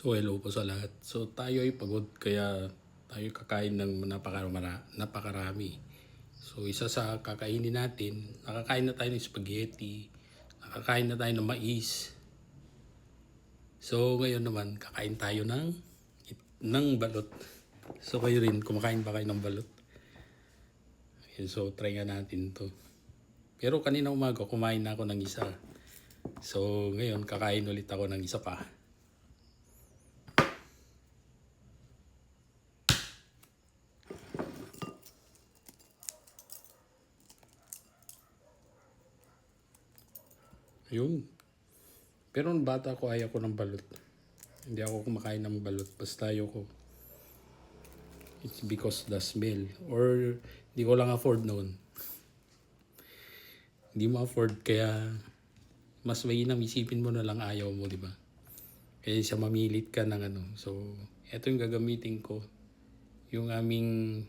So hello po sa lahat. So tayo ay pagod kaya tayo kakain ng napakarami. So isa sa kakainin natin, nakakain na tayo ng spaghetti, nakakain na tayo ng mais. So ngayon naman kakain tayo ng balot. So kayo rin, kumakain ba kayo ng balot? So try nga natin to. Pero kanina umaga kumain na ako ng isa. So ngayon kakain ulit ako ng isa pa. Yun. Pero nung bata ko ayaw ko ng balot. Hindi ako kumakain ng balot. Basta ayoko. It's because the smell. Or hindi ko lang afford noon. Hindi mo afford kaya mas mainam isipin mo na lang ayaw mo, di ba? Kaya siya mamilit ka ng ano. So, eto yung gagamitin ko. Yung aming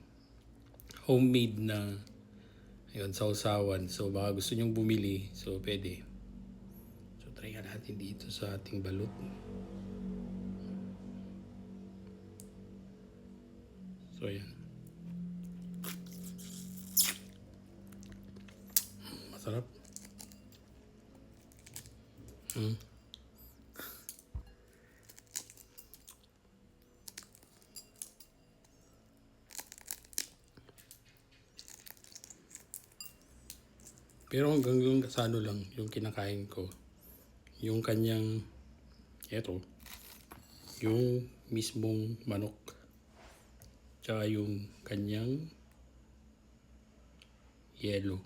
homemade na ayun, sausawan. So, baka gusto nyong bumili. So, pwede. So, try nga natin dito sa ating balut. So, ayan. Masarap. Pero hanggang yung sa ano lang, yung kinakain ko. Yung kanyang, eto, yung mismong manok. Tsaka yung kanyang yellow.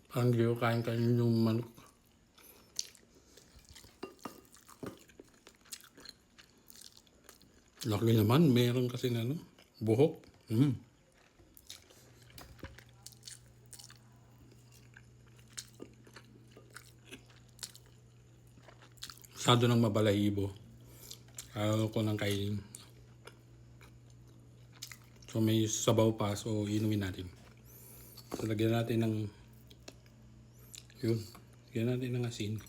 Parang di ko kain yung manok. Laki naman, meron kasi na ano, buhok. Masyado ng mabalahibo. Ayaw ko nang kainin. So may sabaw pa, so inumin natin. So lagyan natin ng, yun, lagyan natin ng asin.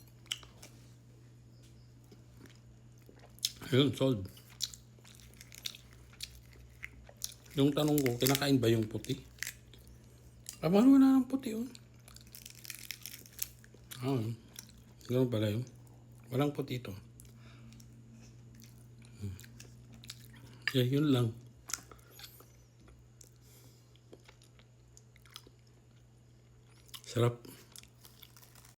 Ayun, solve. Yung tanong ko, kinakain ba yung puti? Parang wala ng puti, oh. Gano'n pala yun. Walang puti ito. Yeah, yun lang. Sarap.